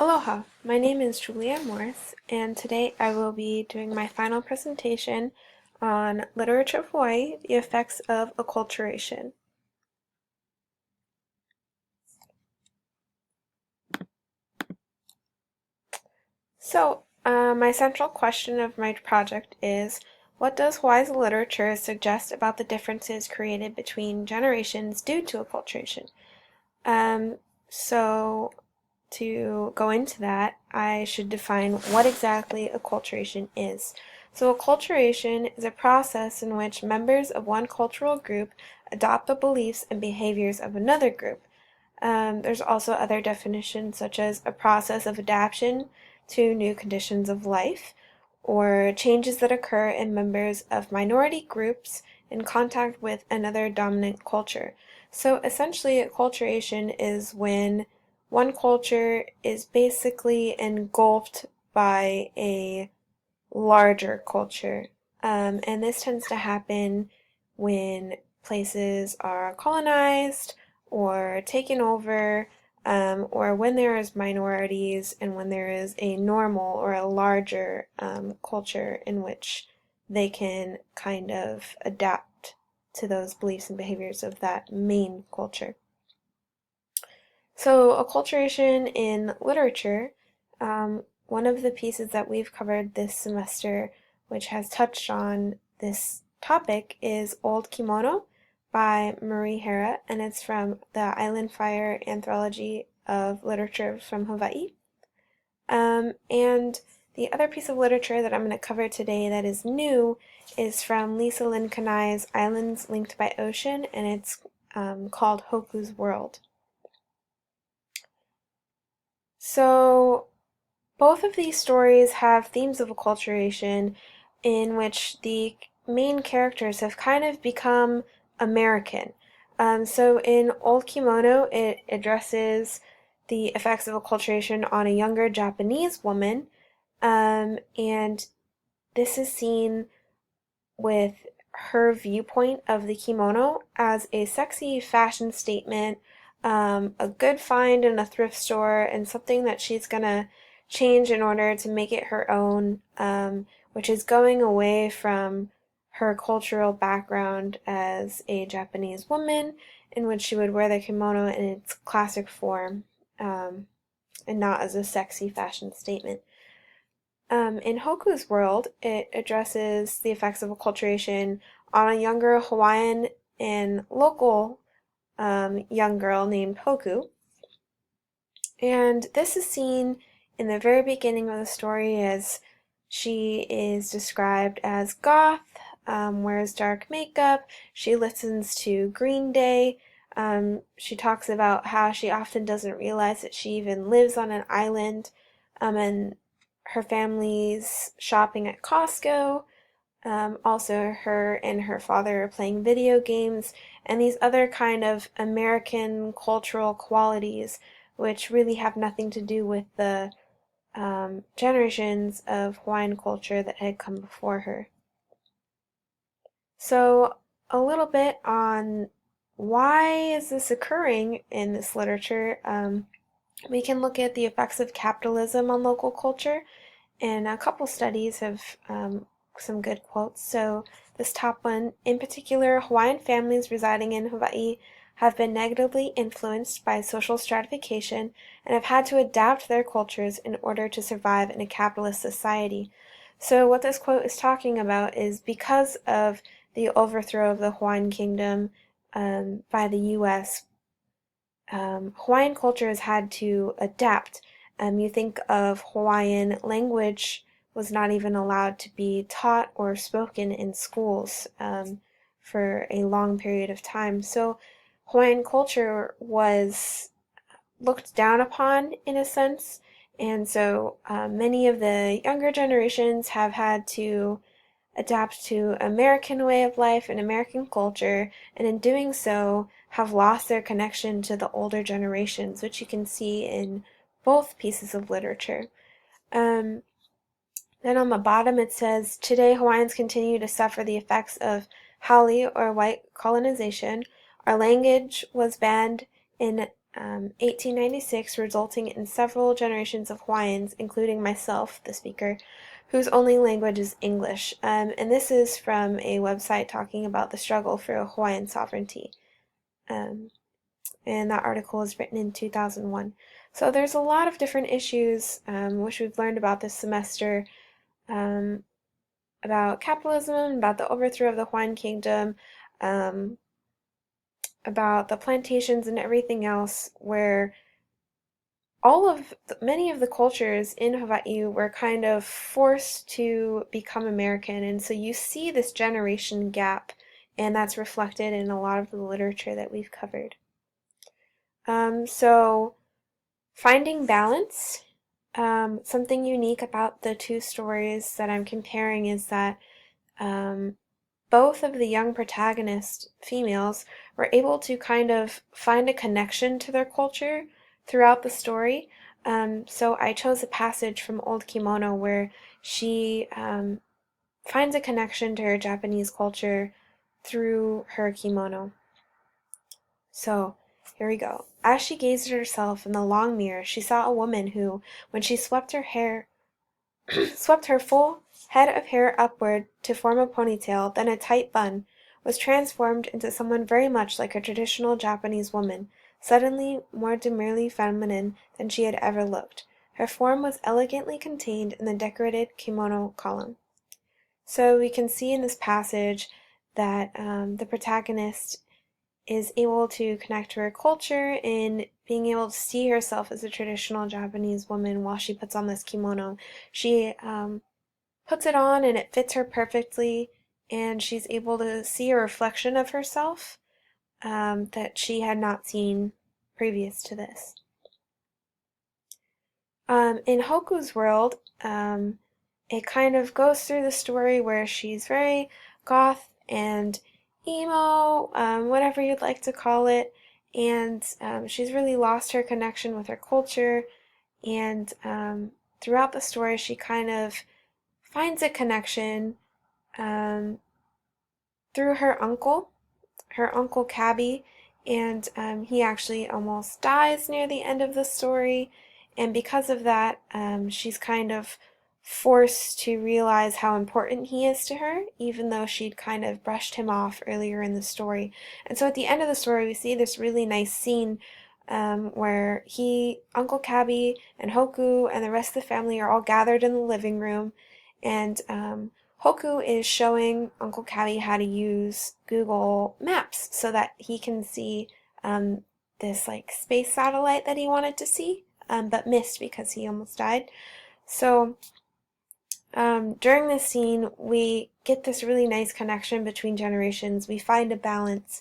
Aloha, my name is Julia Morris, and today I will be doing my final presentation on Literature of Hawaii, the effects of acculturation. So, my central question of my project is, what does Hawaii's literature suggest about the differences created between generations due to acculturation? Um, so, to go into that, I should define what exactly acculturation is. So acculturation is a process in which members of one cultural group adopt the beliefs and behaviors of another group. There's also other definitions such as a process of adaptation to new conditions of life, or changes that occur in members of minority groups in contact with another dominant culture. So essentially, acculturation is when one culture is basically engulfed by a larger culture. And this tends to happen when places are colonized or taken over, or when there is minorities and when there is a normal or a larger culture in which they can kind of adapt to those beliefs and behaviors of that main culture. So, acculturation in literature, one of the pieces that we've covered this semester, which has touched on this topic, is Old Kimono by Marie Hara, and it's from the Island Fire Anthology of Literature from Hawaii. And the other piece of literature that I'm going to cover today that is new is from Lisa Lynn Kanai's Islands Linked by Ocean, and it's called Hoku's World. So, both of these stories have themes of acculturation in which the main characters have kind of become American. So in Old Kimono, it addresses the effects of acculturation on a younger Japanese woman, and this is seen with her viewpoint of the kimono as a sexy fashion statement, a good find in a thrift store, and something that she's gonna change in order to make it her own, which is going away from her cultural background as a Japanese woman, in which she would wear the kimono in its classic form, and not as a sexy fashion statement. In Hoku's World, it addresses the effects of acculturation on a younger Hawaiian and local young girl named Hoku. And this is seen in the very beginning of the story as she is described as goth, wears dark makeup, she listens to Green Day, she talks about how she often doesn't realize that she even lives on an island, and her family's shopping at Costco. Also, her and her father are playing video games, and these other kind of American cultural qualities, which really have nothing to do with the generations of Hawaiian culture that had come before her. So, a little bit on why is this occurring in this literature. We can look at the effects of capitalism on local culture, and a couple studies have some good quotes. So this top one, in particular, Hawaiian families residing in Hawaii have been negatively influenced by social stratification and have had to adapt their cultures in order to survive in a capitalist society. So what this quote is talking about is because of the overthrow of the Hawaiian kingdom by the U.S., Hawaiian culture has had to adapt. You think of Hawaiian language was not even allowed to be taught or spoken in schools for a long period of time. So Hawaiian culture was looked down upon in a sense, and so many of the younger generations have had to adapt to American way of life and American culture, and in doing so have lost their connection to the older generations, which you can see in both pieces of literature. Then on the bottom it says, today Hawaiians continue to suffer the effects of haole or white colonization. Our language was banned in 1896, resulting in several generations of Hawaiians, including myself, the speaker, whose only language is English. And this is from a website talking about the struggle for Hawaiian sovereignty. And that article was written in 2001. So there's a lot of different issues which we've learned about this semester, about capitalism, about the overthrow of the Hawaiian kingdom, about the plantations and everything else, where many of the cultures in Hawaii were kind of forced to become American, and so you see this generation gap, and that's reflected in a lot of the literature that we've covered. So finding balance, something unique about the two stories that I'm comparing is that both of the young protagonist females were able to kind of find a connection to their culture throughout the story. So I chose a passage from Old Kimono where she finds a connection to her Japanese culture through her kimono. So here we go. As she gazed at herself in the long mirror, she saw a woman who, when she swept her full head of hair upward to form a ponytail, then a tight bun, was transformed into someone very much like a traditional Japanese woman, suddenly more demurely feminine than she had ever looked. Her form was elegantly contained in the decorated kimono column. So we can see in this passage that the protagonist is able to connect to her culture in being able to see herself as a traditional Japanese woman while she puts on this kimono. She puts it on and it fits her perfectly, and she's able to see a reflection of herself that she had not seen previous to this. In Hoku's world, it kind of goes through the story where she's very goth and emo, whatever you'd like to call it, and she's really lost her connection with her culture, and throughout the story she kind of finds a connection through her uncle Cabby, and he actually almost dies near the end of the story, and because of that, she's kind of forced to realize how important he is to her, even though she'd kind of brushed him off earlier in the story. And so at the end of the story, we see this really nice scene where Uncle Cabby and Hoku and the rest of the family are all gathered in the living room, and Hoku is showing Uncle Cabby how to use Google Maps so that he can see this like space satellite that he wanted to see, but missed because he almost died. So during this scene, we get this really nice connection between generations. We find a balance,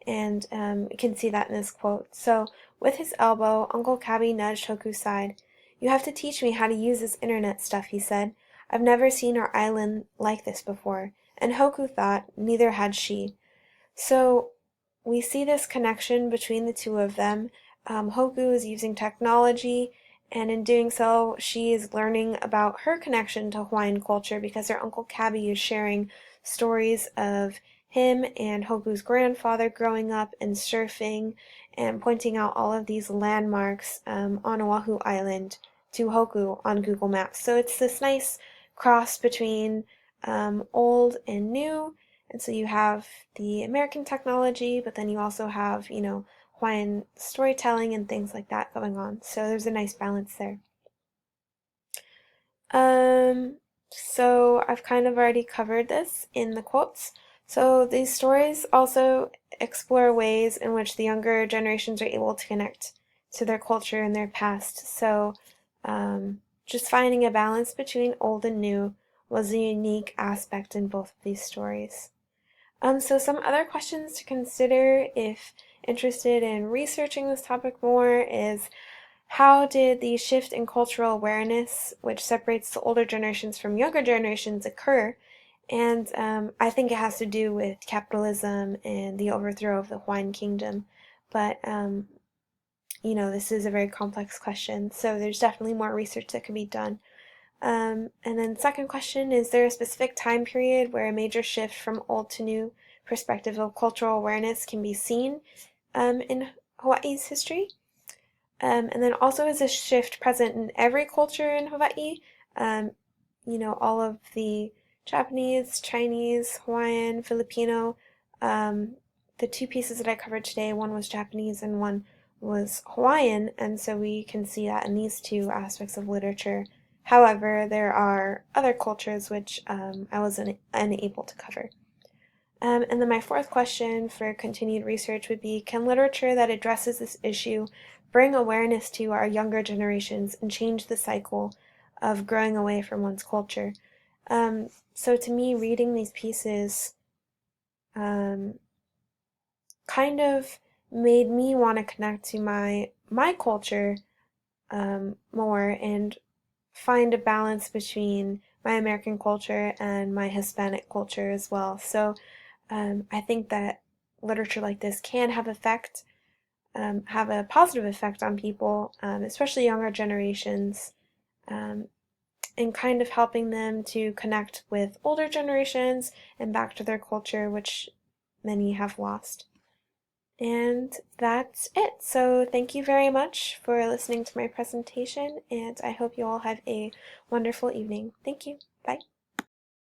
and we can see that in this quote. So with his elbow, Uncle Cabby nudged Hoku's side. "You have to teach me how to use this internet stuff," he said. "I've never seen our island like this before." And Hoku thought neither had she. So we see this connection between the two of them. Hoku is using technology, and in doing so, she is learning about her connection to Hawaiian culture because her Uncle Cabby is sharing stories of him and Hoku's grandfather growing up and surfing, and pointing out all of these landmarks on Oahu Island to Hoku on Google Maps. So it's this nice cross between old and new, and so you have the American technology, but then you also have, Hawaiian storytelling and things like that going on. So there's a nice balance there. So I've kind of already covered this in the quotes. So these stories also explore ways in which the younger generations are able to connect to their culture and their past. So just finding a balance between old and new was a unique aspect in both of these stories. So some other questions to consider if interested in researching this topic more is, how did the shift in cultural awareness, which separates the older generations from younger generations, occur? And I think it has to do with capitalism and the overthrow of the Hawaiian kingdom. But, this is a very complex question, so there's definitely more research that can be done. And then second question, is there a specific time period where a major shift from old to new perspective of cultural awareness can be seen in Hawaii's history? And then also is a shift present in every culture in Hawaii. Um, all of the Japanese, Chinese, Hawaiian, Filipino. Um, the two pieces that I covered today, one was Japanese and one was Hawaiian, and so we can see that in these two aspects of literature. However, there are other cultures which I was unable to cover. And then my fourth question for continued research would be, can literature that addresses this issue bring awareness to our younger generations and change the cycle of growing away from one's culture? So to me, reading these pieces um, kind of made me want to connect to my culture more and find a balance between my American culture and my Hispanic culture as well. So I think that literature like this can have a positive effect on people, especially younger generations, um, and kind of helping them to connect with older generations and back to their culture, which many have lost. And that's it. So thank you very much for listening to my presentation, and I hope you all have a wonderful evening. Thank you. Bye.